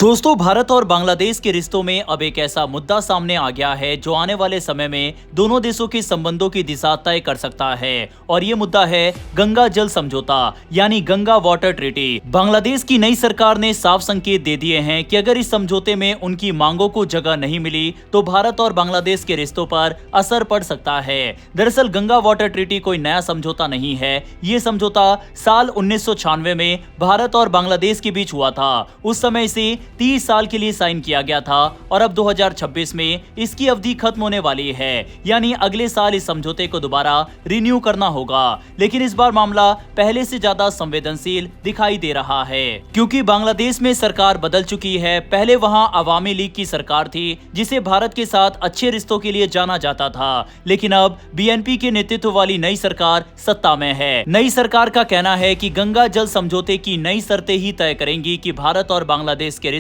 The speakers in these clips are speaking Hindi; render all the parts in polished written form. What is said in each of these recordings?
दोस्तों, भारत और बांग्लादेश के रिश्तों में अब एक ऐसा मुद्दा सामने आ गया है जो आने वाले समय में दोनों देशों के संबंधों की दिशा तय कर सकता है। और ये मुद्दा है गंगा जल समझौता यानी गंगा वाटर ट्रीटी। बांग्लादेश की नई सरकार ने साफ संकेत दे दिए हैं कि अगर इस समझौते में उनकी मांगों को जगह नहीं मिली तो भारत और बांग्लादेश के रिश्तों पर असर पड़ सकता है। दरअसल गंगा वाटर ट्रीटी कोई नया समझौता नहीं है। ये समझौता साल 1996 में भारत और बांग्लादेश के बीच हुआ था। उस समय इसे 30 साल के लिए साइन किया गया था और अब 2026 में इसकी अवधि खत्म होने वाली है, यानी अगले साल इस समझौते को दोबारा रिन्यू करना होगा। लेकिन इस बार मामला पहले से ज्यादा संवेदनशील दिखाई दे रहा है, क्योंकि बांग्लादेश में सरकार बदल चुकी है। पहले वहां अवामी लीग की सरकार थी जिसे भारत के साथ अच्छे रिश्तों के लिए जाना जाता था, लेकिन अब बीएनपी के नेतृत्व वाली नई सरकार सत्ता में है। नई सरकार का कहना है कि गंगा जल समझौते की नई शर्तें ही तय करेंगी कि भारत और बांग्लादेश के रिश्ते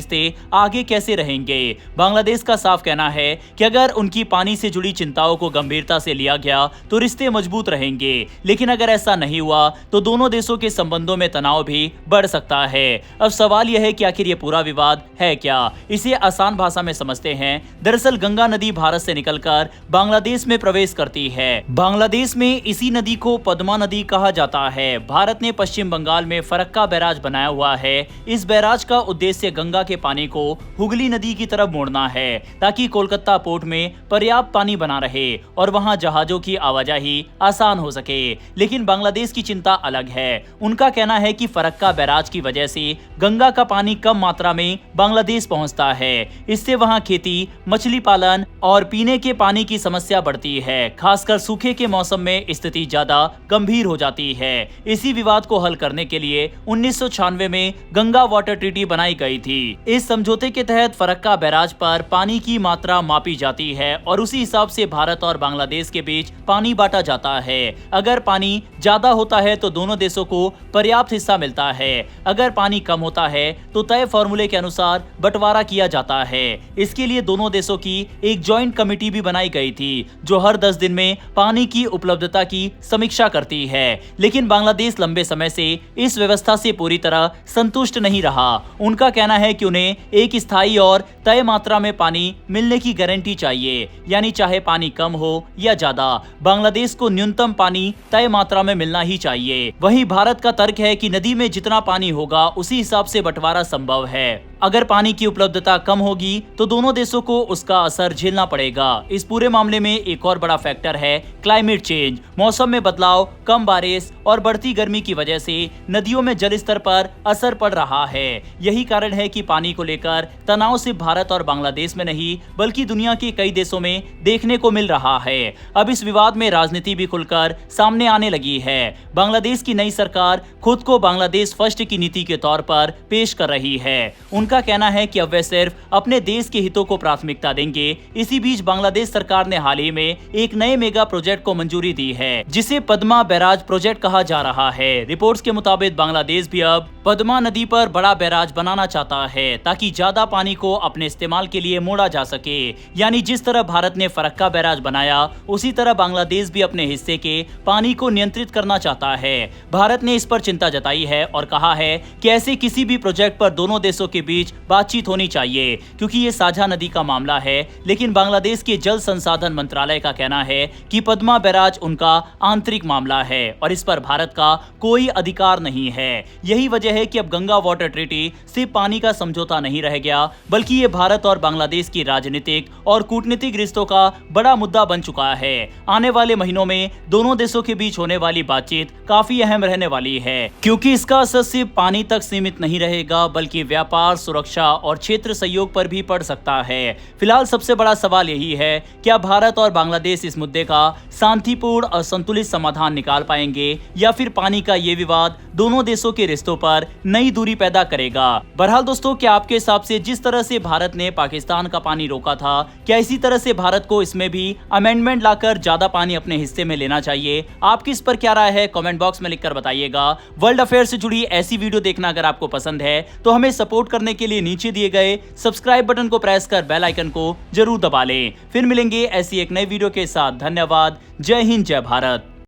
आगे कैसे रहेंगे। बांग्लादेश का साफ कहना है कि अगर उनकी पानी से जुड़ी चिंताओं को गंभीरता से लिया गया तो रिश्ते मजबूत रहेंगे, लेकिन अगर ऐसा नहीं हुआ तो दोनों देशों के संबंधों में तनाव भी बढ़ सकता है। अब सवाल यह है कि आखिर ये पूरा विवाद है क्या। इसे आसान भाषा में समझते हैं। दरअसल गंगा नदी भारत से निकलकर बांग्लादेश में प्रवेश करती है। बांग्लादेश में इसी नदी को पद्मा नदी कहा जाता है। भारत ने पश्चिम बंगाल में फरक्का बैराज बनाया हुआ है। इस बैराज का उद्देश्य गंगा के पानी को हुगली नदी की तरफ मोड़ना है, ताकि कोलकाता पोर्ट में पर्याप्त पानी बना रहे और वहां जहाजों की आवाजाही आसान हो सके। लेकिन बांग्लादेश की चिंता अलग है। उनका कहना है कि फरक्का बैराज की वजह से गंगा का पानी कम मात्रा में बांग्लादेश पहुंचता है। इससे वहां खेती, मछली पालन और पीने के पानी की समस्या बढ़ती है। खासकर सूखे के मौसम में स्थिति ज्यादा गंभीर हो जाती है। इसी विवाद को हल करने के लिए 1996 में गंगा वाटर ट्रीटी बनाई गई थी। इस समझौते के तहत फरक्का बैराज पर पानी की मात्रा मापी जाती है और उसी हिसाब से भारत और बांग्लादेश के बीच पानी बांटा जाता है। अगर पानी ज्यादा होता है तो दोनों देशों को पर्याप्त हिस्सा मिलता है। अगर पानी कम होता है तो तय फॉर्मूले के अनुसार बंटवारा किया जाता है। इसके लिए दोनों देशों की एक जॉइंट कमेटी भी बनाई गई थी जो हर 10 दिन में पानी की उपलब्धता की समीक्षा करती है। लेकिन बांग्लादेश लंबे समय से इस व्यवस्था से पूरी तरह संतुष्ट नहीं रहा। उनका कहना है कि उन्हें एक स्थायी और तय मात्रा में पानी मिलने की गारंटी चाहिए, यानी चाहे पानी कम हो या ज्यादा, बांग्लादेश को न्यूनतम पानी तय मात्रा में मिलना ही चाहिए। वहीं भारत का तर्क है कि नदी में जितना पानी होगा उसी हिसाब से बंटवारा संभव है। अगर पानी की उपलब्धता कम होगी तो दोनों देशों को उसका असर झेलना पड़ेगा। इस पूरे मामले में एक और बड़ा फैक्टर है क्लाइमेट चेंज। मौसम में बदलाव, कम बारिश और बढ़ती गर्मी की वजह से नदियों में जल स्तर पर असर पड़ रहा है। यही कारण है कि पानी को लेकर तनाव सिर्फ भारत और बांग्लादेश में नहीं बल्कि दुनिया के कई देशों में देखने को मिल रहा है। अब इस विवाद में राजनीति भी खुलकर सामने आने लगी है। बांग्लादेश की नई सरकार खुद को बांग्लादेश फर्स्ट की नीति के तौर पर पेश कर रही है। उनका कहना है कि अब वे सिर्फ अपने देश के हितों को प्राथमिकता देंगे। इसी बीच बांग्लादेश सरकार ने हाल ही में एक नए मेगा प्रोजेक्ट को मंजूरी दी है, जिसे पद्मा बैराज प्रोजेक्ट कहा जा रहा है। रिपोर्ट्स के मुताबिक बांग्लादेश भी अब पद्मा नदी पर बड़ा बैराज बनाना चाहता है ताकि ज्यादा पानी को अपने इस्तेमाल के लिए मोड़ा जा सके। यानी जिस तरह भारत ने फरक्का बैराज बनाया उसी तरह बांग्लादेश भी अपने हिस्से के पानी को नियंत्रित करना चाहता है। भारत ने इस पर चिंता जताई है और कहा है कि ऐसे किसी भी प्रोजेक्ट पर दोनों देशों के बीच बातचीत होनी चाहिए, क्योंकि ये साझा नदी का मामला है। लेकिन बांग्लादेश के जल संसाधन मंत्रालय का कहना है कि पद्मा बैराज उनका आंतरिक मामला है और इस पर भारत का कोई अधिकार नहीं है। यही वजह है कि अब गंगा वाटर ट्रीटी सिर्फ पानी का समझौता नहीं रह गया, बल्कि ये भारत और बांग्लादेश की राजनीतिक और कूटनीतिक रिश्तों का बड़ा मुद्दा बन चुका है। आने वाले महीनों में दोनों देशों के बीच होने वाली बातचीत काफी अहम रहने वाली है, क्योंकि इसका असर सिर्फ पानी तक सीमित नहीं रहेगा बल्कि व्यापार, सुरक्षा और क्षेत्र सहयोग पर भी पड़ सकता है। फिलहाल सबसे बड़ा सवाल यही है, क्या भारत और बांग्लादेश इस मुद्दे का शांतिपूर्ण और संतुलित समाधान निकाल पाएंगे या फिर पानी का ये विवाद दोनों देशों के रिश्तों पर नई दूरी पैदा करेगा। बहरहाल दोस्तों, क्या आपके हिसाब से जिस तरह से भारत ने पाकिस्तान का पानी रोका था, क्या इसी तरह से भारत को इसमें भी अमेंडमेंट लाकर ज्यादा पानी अपने हिस्से में लेना चाहिए? आपकी इस पर क्या राय है, कमेंट बॉक्स में लिखकर बताइएगा। वर्ल्ड अफेयर से जुड़ी ऐसी वीडियो देखना अगर आपको पसंद है तो हमें सपोर्ट करने के लिए नीचे दिए गए सब्सक्राइब बटन को प्रेस कर बेल आइकन को जरूर दबा लें। फिर मिलेंगे ऐसी एक नई वीडियो के साथ। धन्यवाद। जय हिंद, जय भारत।